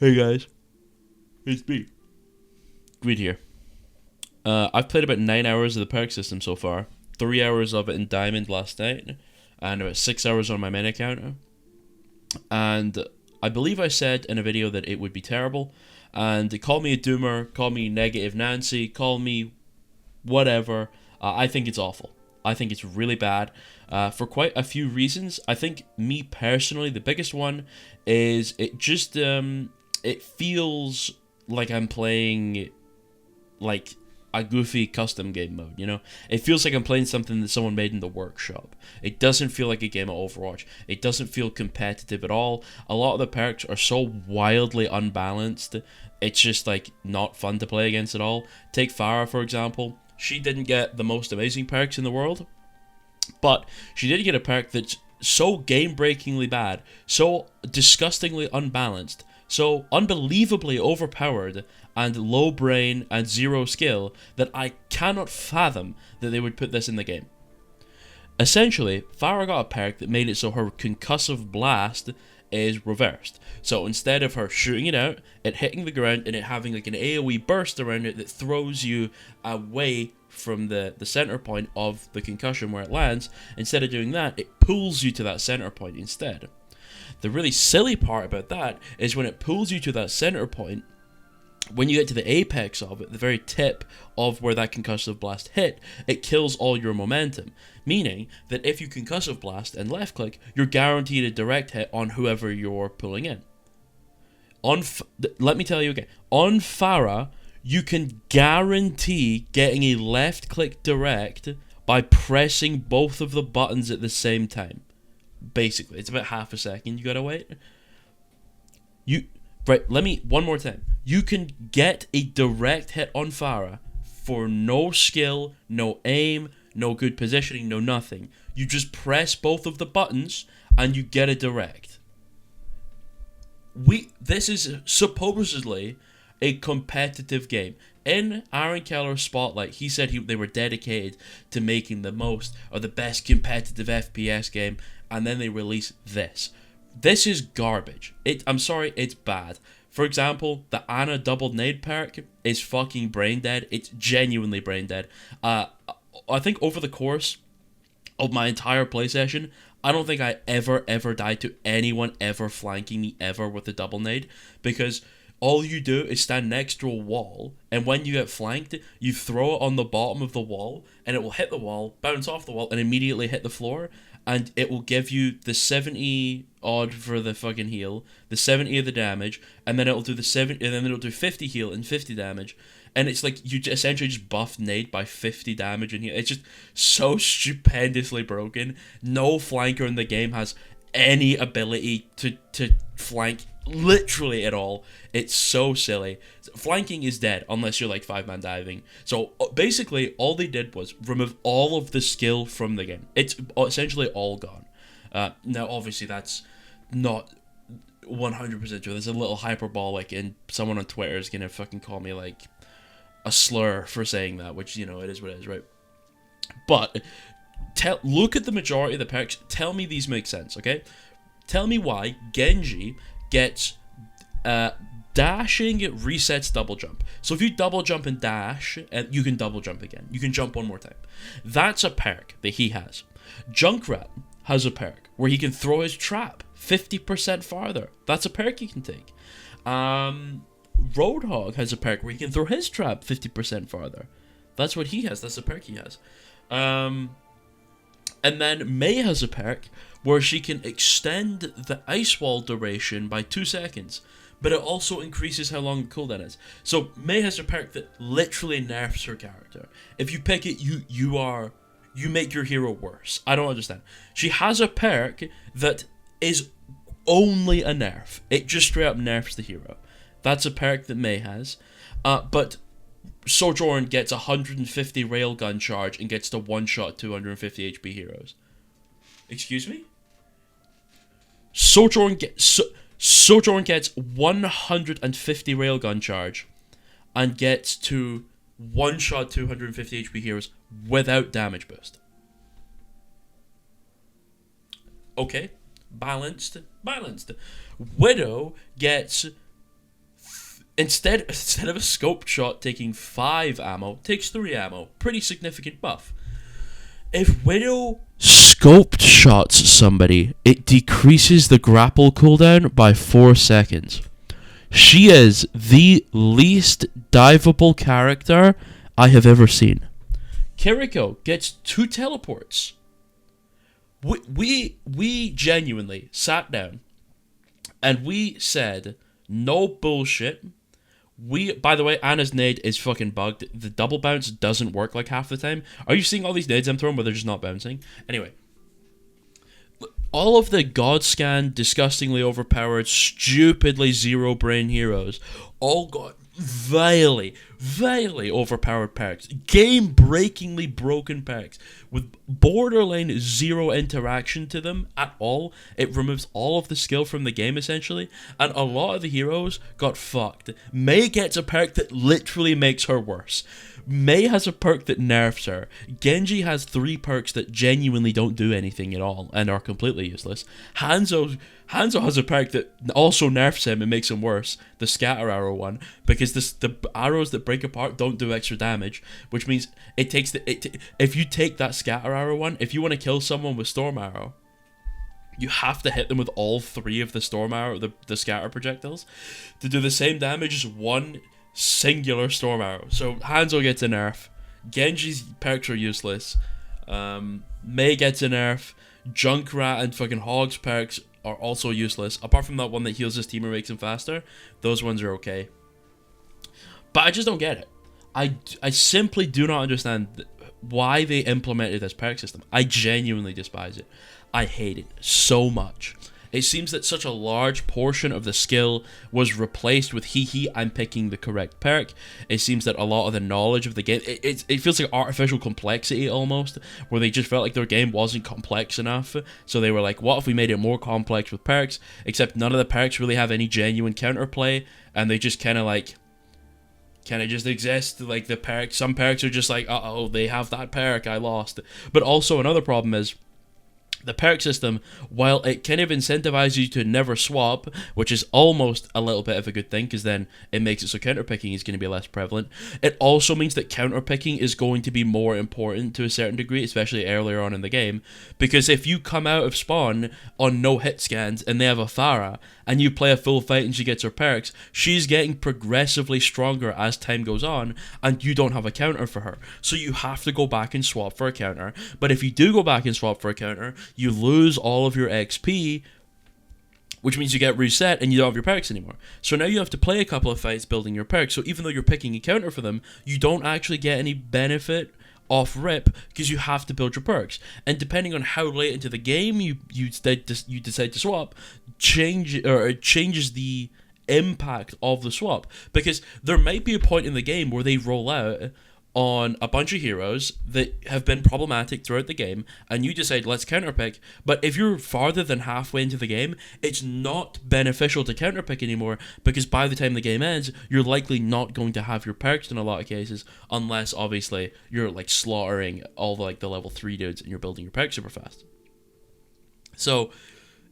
Hey guys, it's me. Greed here. I've played about 9 hours of the perk system so far. 3 hours of it in Diamond last night, and about 6 hours on my main account. And I believe I said in a video that it would be terrible. And call me a doomer, call me negative Nancy, call me whatever. I think it's awful. I think it's really bad for quite a few reasons. I think me personally, the biggest one is it feels like I'm playing like a goofy custom game mode, you know? It feels like I'm playing something that someone made in the workshop. It doesn't feel like a game of Overwatch. It doesn't feel competitive at all. A lot of the perks are so wildly unbalanced. It's just like not fun to play against at all. Take Farah for example. She didn't get the most amazing perks in the world, but she did get a perk that's so game-breakingly bad, so disgustingly unbalanced, so unbelievably overpowered, and low brain and zero skill that I cannot fathom that they would put this in the game. Essentially, Farah got a perk that made it so her concussive blast is reversed. So instead of her shooting it out, it hitting the ground and it having like an AoE burst around it that throws you away from the center point of the concussion where it lands, instead of doing that, it pulls you to that center point instead. The really silly part about that is when it pulls you to that center point, when you get to the apex of it, the very tip of where that concussive blast hit, it kills all your momentum. Meaning that if you concussive blast and left click, you're guaranteed a direct hit on whoever you're pulling in. Let me tell you again. On Farah, you can guarantee getting a left click direct by pressing both of the buttons at the same time. Basically, it's about half a second you gotta wait. Let me, one more time. You can get a direct hit on Farah for no skill, no aim, no good positioning, no nothing. You just press both of the buttons and you get a direct. This is supposedly a competitive game. In Aaron Keller's spotlight, he said they were dedicated to making the most or the best competitive FPS game, and then they release this. This is garbage. I'm sorry, it's bad. For example, the Ana double nade perk is fucking brain dead. It's genuinely brain dead. I think over the course of my entire play session, I don't think I ever died to anyone ever flanking me ever with a double nade, because all you do is stand next to a wall, and when you get flanked, you throw it on the bottom of the wall, and it will hit the wall, bounce off the wall, and immediately hit the floor, and it will give you the 70 odd for the fucking heal, the 70 of the damage, and then it'll do the 70, and then it'll do 50 heal and 50 damage, and it's like you essentially just buff nade by 50 damage and heal. It's just so stupendously broken. No flanker in the game has any ability to flank literally at all. It's so silly. Flanking is dead unless you're like 5-man diving. So basically all they did was remove all of the skill from the game. It's essentially all gone. Now obviously that's not 100% true. There's a little hyperbolic, and someone on Twitter is gonna fucking call me like a slur for saying that, which, you know, it is what it is, right? But look at the majority of the perks. Tell me these make sense, okay? Tell me why Genji gets dashing resets double jump. So if you double jump and dash, and you can double jump again. You can jump one more time. That's a perk that he has. Junkrat has a perk where he can throw his trap 50% farther. That's a perk you can take. Roadhog has a perk where he can throw his trap 50% farther. That's what he has. That's the perk he has. And then Mei has a perk where she can extend the ice wall duration by 2 seconds, but it also increases how long the cooldown is. So Mei has a perk that literally nerfs her character. If you pick it, you make your hero worse. I don't understand. She has a perk that is only a nerf. It just straight up nerfs the hero. That's a perk that Mei has. But Sojourn gets 150 railgun charge and gets to one-shot 250 HP heroes. Excuse me? Sojourn gets 150 railgun charge and gets to one-shot 250 HP heroes without damage boost. Okay, balanced. Widow gets Instead of a scoped shot taking 5 ammo, takes 3 ammo. Pretty significant buff. If Widow scoped shots somebody, it decreases the grapple cooldown by 4 seconds. She is the least diveable character I have ever seen. Kiriko gets 2 teleports. We genuinely sat down and we said, no bullshit. By the way, Anna's nade is fucking bugged. The double bounce doesn't work like half the time. Are you seeing all these nades I'm throwing where they're just not bouncing? Anyway. All of the god scan, disgustingly overpowered, stupidly zero brain heroes all got vilely overpowered perks. Game-breakingly broken perks. With borderline zero interaction to them at all. It removes all of the skill from the game, essentially. And a lot of the heroes got fucked. Mei gets a perk that literally makes her worse. Mei has a perk that nerfs her. Genji has 3 perks that genuinely don't do anything at all and are completely useless. Hanzo has a perk that also nerfs him and makes him worse, the scatter arrow one, because the arrows that break apart don't do extra damage, which means if you take that scatter arrow one, if you want to kill someone with storm arrow, you have to hit them with all 3 of the storm arrow, the scatter projectiles, to do the same damage as one singular storm arrow. So Hanzo gets a nerf, Genji's perks are useless, Mei gets a nerf, Junkrat and fucking Hog's perks are also useless, apart from that one that heals his team and makes him faster. Those ones are okay. But I just don't get it. I simply do not understand why they implemented this perk system. I genuinely despise it. I hate it so much. It seems that such a large portion of the skill was replaced with I'm picking the correct perk. It seems that a lot of the knowledge of the game, it feels like artificial complexity almost, where they just felt like their game wasn't complex enough. So they were like, what if we made it more complex with perks? Except none of the perks really have any genuine counterplay, and they just kind of just exist. Like the perks, some perks are just like, uh-oh, they have that perk, I lost. But also another problem is, the perk system, while it kind of incentivizes you to never swap, which is almost a little bit of a good thing, because then it makes it so counterpicking is going to be less prevalent, it also means that counterpicking is going to be more important to a certain degree, especially earlier on in the game, because if you come out of spawn on no hit scans and they have a Pharah, and you play a full fight and she gets her perks, she's getting progressively stronger as time goes on, and you don't have a counter for her. So you have to go back and swap for a counter. But if you do go back and swap for a counter, you lose all of your XP, which means you get reset and you don't have your perks anymore. So now you have to play a couple of fights building your perks. So even though you're picking a counter for them, you don't actually get any benefit off rip because you have to build your perks. And depending on how late into the game you decide to swap, it changes the impact of the swap, because there might be a point in the game where they roll out on a bunch of heroes that have been problematic throughout the game, and you decide, let's counterpick. But if you're farther than halfway into the game, it's not beneficial to counterpick anymore, because by the time the game ends, you're likely not going to have your perks in a lot of cases, unless obviously you're like slaughtering all the level 3 dudes and you're building your perks super fast. So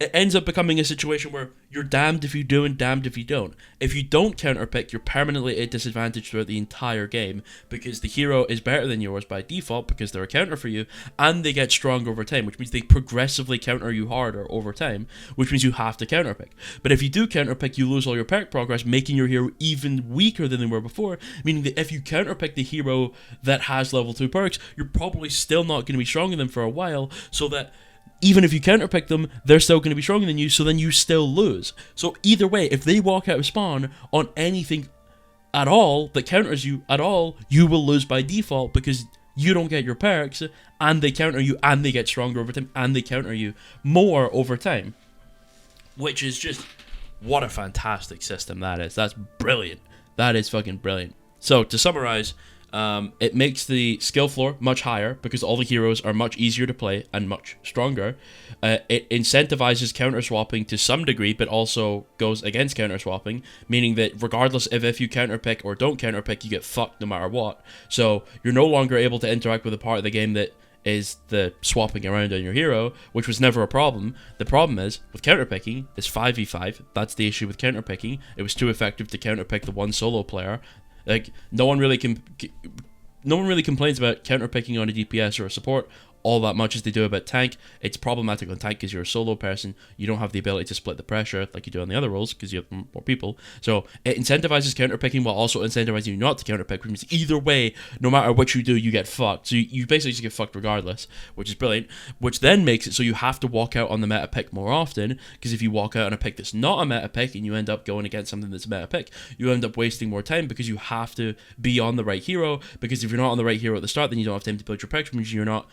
it ends up becoming a situation where you're damned if you do and damned if you don't. If you don't counterpick, you're permanently at a disadvantage throughout the entire game, because the hero is better than yours by default because they're a counter for you, and they get stronger over time, which means they progressively counter you harder over time, which means you have to counterpick. But if you do counterpick, you lose all your perk progress, making your hero even weaker than they were before, meaning that if you counterpick the hero that has level 2 perks, you're probably still not going to be stronger than them for a while, so that even if you counterpick them, they're still going to be stronger than you, so then you still lose. So either way, if they walk out of spawn on anything at all that counters you at all, you will lose by default, because you don't get your perks, and they counter you, and they get stronger over time, and they counter you more over time. Which is just, what a fantastic system that is. That's brilliant. That is fucking brilliant. So, to summarize, it makes the skill floor much higher because all the heroes are much easier to play and much stronger. It incentivizes counter swapping to some degree, but also goes against counter swapping, meaning that regardless of if you counter pick or don't counter pick, you get fucked no matter what. So you're no longer able to interact with a part of the game that is the swapping around on your hero, which was never a problem. The problem is, with counterpicking, it's 5v5. That's the issue with counterpicking. It was too effective to counterpick the one solo player. Like, no one really complains about counterpicking on a DPS or a support all that much as they do about tank. It's problematic on tank because you're a solo person. You don't have the ability to split the pressure like you do on the other roles because you have more people. So it incentivizes counterpicking while also incentivizing you not to counterpick, which means either way, no matter what you do, you get fucked. So you basically just get fucked regardless, which is brilliant, which then makes it so you have to walk out on the meta pick more often, because if you walk out on a pick that's not a meta pick and you end up going against something that's a meta pick, you end up wasting more time because you have to be on the right hero, because if you're not on the right hero at the start, then you don't have time to build your picks, which means you're not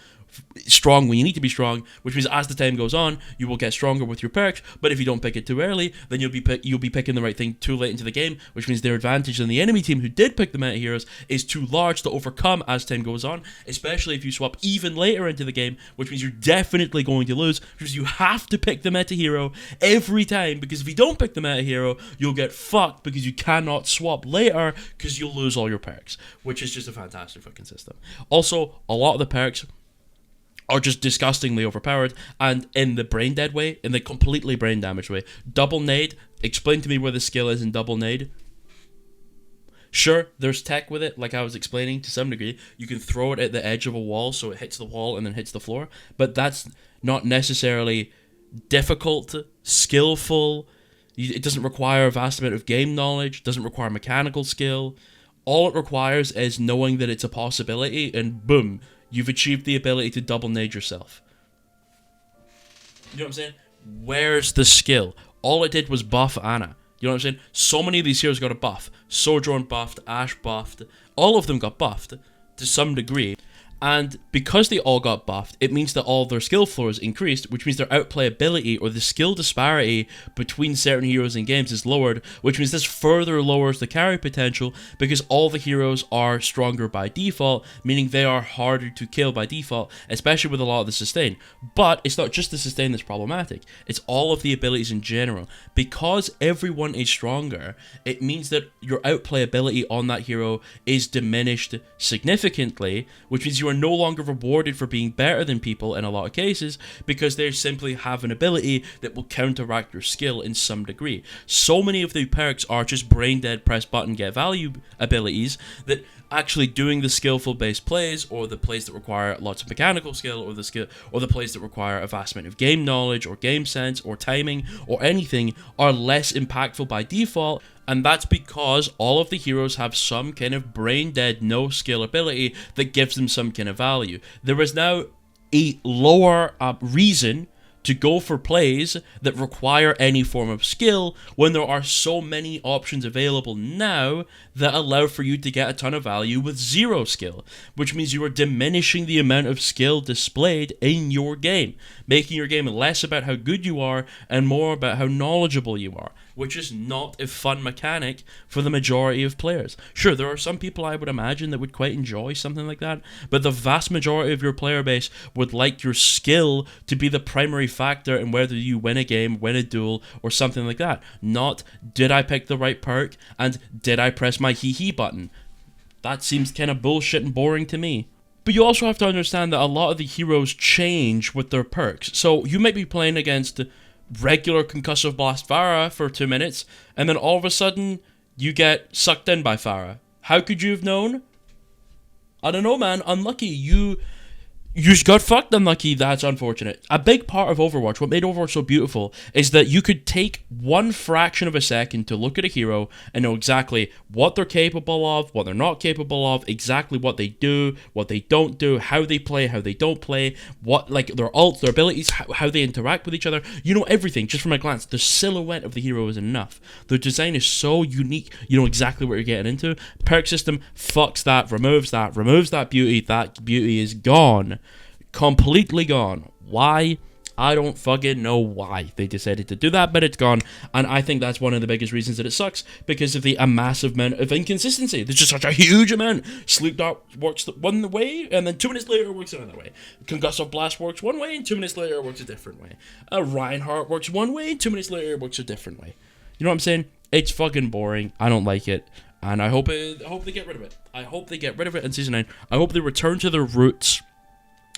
strong when you need to be strong, which means as the time goes on, you will get stronger with your perks. But if you don't pick it too early, then you'll be picking the right thing too late into the game, which means their advantage on the enemy team who did pick the meta heroes is too large to overcome as time goes on, especially if you swap even later into the game, which means you're definitely going to lose, because you have to pick the meta hero every time, because if you don't pick the meta hero, you'll get fucked because you cannot swap later because you'll lose all your perks, which is just a fantastic fucking system. Also, a lot of the perks are just disgustingly overpowered, and in the brain dead way, in the completely brain damaged way. Double nade, explain to me where the skill is in double nade. Sure, there's tech with it, like I was explaining to some degree. You can throw it at the edge of a wall so it hits the wall and then hits the floor, but that's not necessarily difficult, skillful. It doesn't require a vast amount of game knowledge, doesn't require mechanical skill. All it requires is knowing that it's a possibility, and boom, you've achieved the ability to double nade yourself. You know what I'm saying? Where's the skill? All it did was buff Ana. You know what I'm saying? So many of these heroes got a buff. Sojourn buffed, Ashe buffed. All of them got buffed to some degree. And because they all got buffed, it means that all their skill floors increased, which means their outplayability or the skill disparity between certain heroes in games is lowered, which means this further lowers the carry potential because all the heroes are stronger by default, meaning they are harder to kill by default, especially with a lot of the sustain. But it's not just the sustain that's problematic, it's all of the abilities in general. Because everyone is stronger, it means that your outplayability on that hero is diminished significantly, which means you are no longer rewarded for being better than people in a lot of cases, because they simply have an ability that will counteract your skill in some degree. So many of the perks are just brain dead, press button, get value abilities that actually doing the skillful based plays, or the plays that require lots of mechanical skill, or the plays that require a vast amount of game knowledge or game sense or timing or anything, are less impactful by default. And that's because all of the heroes have some kind of brain dead, no skill ability that gives them some kind of value. There is now a lower reason to go for plays that require any form of skill when there are so many options available now that allow for you to get a ton of value with zero skill, which means you are diminishing the amount of skill displayed in your game, making your game less about how good you are and more about how knowledgeable you are, which is not a fun mechanic for the majority of players. Sure, there are some people I would imagine that would quite enjoy something like that, but the vast majority of your player base would like your skill to be the primary factor in whether you win a game, win a duel, or something like that. Not, did I pick the right perk, and did I press my hee button? That seems kind of bullshit and boring to me. But you also have to understand that a lot of the heroes change with their perks. So you might be playing against regular concussive blast Pharah for 2 minutes, and then all of a sudden you get sucked in by Pharah. How could you have known? I don't know, man. Unlucky. You just got fucked unlucky. That's unfortunate. A big part of Overwatch, what made Overwatch so beautiful, is that you could take one fraction of a second to look at a hero and know exactly what they're capable of, what they're not capable of, exactly what they do, what they don't do, how they play, how they don't play, what, like, their ults, their abilities, how they interact with each other. You know everything just from a glance. The silhouette of the hero is enough. The design is so unique, you know exactly what you're getting into. Perk system fucks that, removes that beauty. That beauty is gone. Completely gone. Why? I don't fucking know why they decided to do that, but it's gone, and I think that's one of the biggest reasons that it sucks, because of the massive amount of inconsistency. There's just such a huge amount. Sleep Dart works one way, and then 2 minutes later it works another way. Concussive Blast works one way, and 2 minutes later it works a different way. Reinhardt works one way, and 2 minutes later it works a different way. You know what I'm saying? It's fucking boring. I don't like it, and I hope they get rid of it. I hope they get rid of it in Season 9. I hope they return to their roots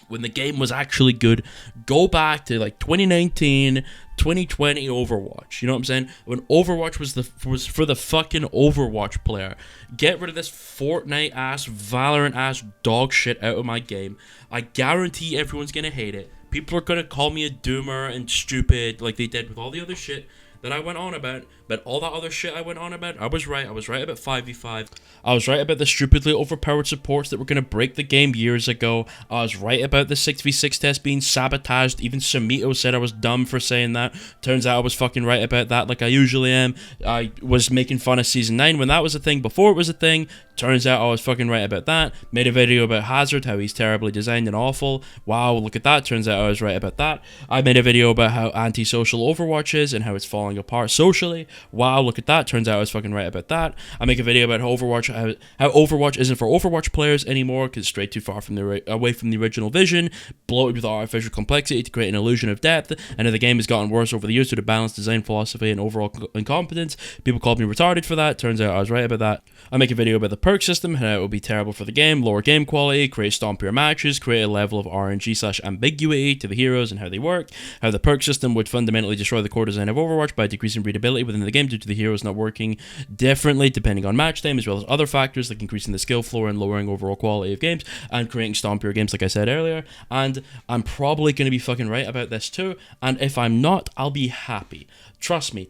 when the game was actually good. Go back to like 2019, 2020 Overwatch. You know what I'm saying? When Overwatch was for the fucking Overwatch player. Get rid of this Fortnite ass, Valorant ass dog shit out of my game. I guarantee everyone's gonna hate it. People are gonna call me a doomer and stupid like they did with all the other shit that I went on about, but all that other shit I went on about, I was right. I was right about 5v5. I was right about the stupidly overpowered supports that were going to break the game years ago. I was right about the 6v6 test being sabotaged. Even Samito said I was dumb for saying that. Turns out I was fucking right about that, like I usually am. I was making fun of Season 9 when that was a thing, before it was a thing. Turns out I was fucking right about that. Made a video about Hazard, how he's terribly designed and awful. Wow, look at that. Turns out I was right about that. I made a video about how antisocial Overwatch is and how it's falling apart socially. Wow, look at that. Turns out I was fucking right about that. I make a video about how Overwatch isn't for Overwatch players anymore because it's straight too far from away from the original vision, bloated with artificial complexity to create an illusion of depth, and how the game has gotten worse over the years due to balanced design philosophy and overall incompetence. People called me retarded for that. Turns out I was right about that. I make a video about the perk system, how it will be terrible for the game, lower game quality, create stompier matches, create a level of RNG/ambiguity to the heroes and how they work, how the perk system would fundamentally destroy the core design of Overwatch by decreasing readability within the game due to the heroes not working differently depending on match time, as well as other factors like increasing the skill floor and lowering overall quality of games, and creating stompier games like I said earlier. And I'm probably going to be fucking right about this too, and if I'm not, I'll be happy. Trust me,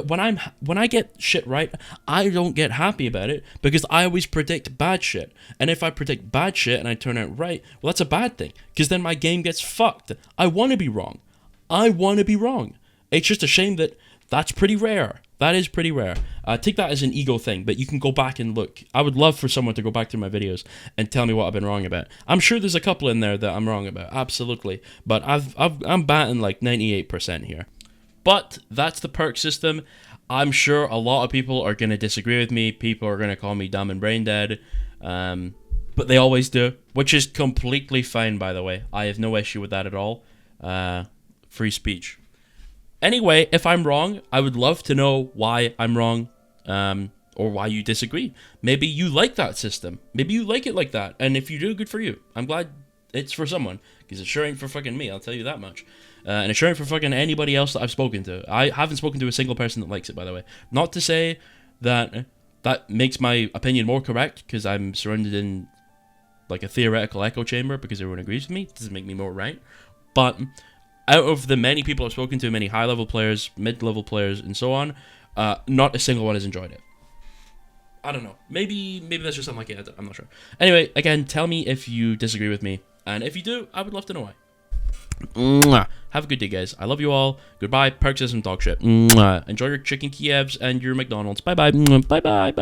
when I get shit right, I don't get happy about it because I always predict bad shit. And if I predict bad shit and I turn out right, well, that's a bad thing because then my game gets fucked. I want to be wrong. It's just a shame that that's pretty rare. That is pretty rare. Take that as an ego thing, but you can go back and look. I would love for someone to go back through my videos and tell me what I've been wrong about. I'm sure there's a couple in there that I'm wrong about, absolutely. But I'm batting like 98% here. But that's the perk system. I'm sure a lot of people are going to disagree with me. People are going to call me dumb and brain dead. But they always do, which is completely fine, by the way. I have no issue with that at all. Free speech. Anyway, if I'm wrong, I would love to know why I'm wrong, or why you disagree. Maybe you like that system. Maybe you like it like that. And if you do, good for you. I'm glad it's for someone, because it sure ain't for fucking me, I'll tell you that much. And it sure ain't for fucking anybody else that I've spoken to. I haven't spoken to a single person that likes it, by the way. Not to say that that makes my opinion more correct, because I'm surrounded in like a theoretical echo chamber because everyone agrees with me. It doesn't make me more right. But out of the many people I've spoken to, many high-level players, mid-level players, and so on, not a single one has enjoyed it. I don't know. Maybe that's just something like it. I'm not sure. Anyway, again, tell me if you disagree with me. And if you do, I would love to know why. Mwah. Have a good day, guys. I love you all. Goodbye. Perk system dog shit. Mwah. Enjoy your chicken Kievs and your McDonald's. Bye-bye. Bye-bye.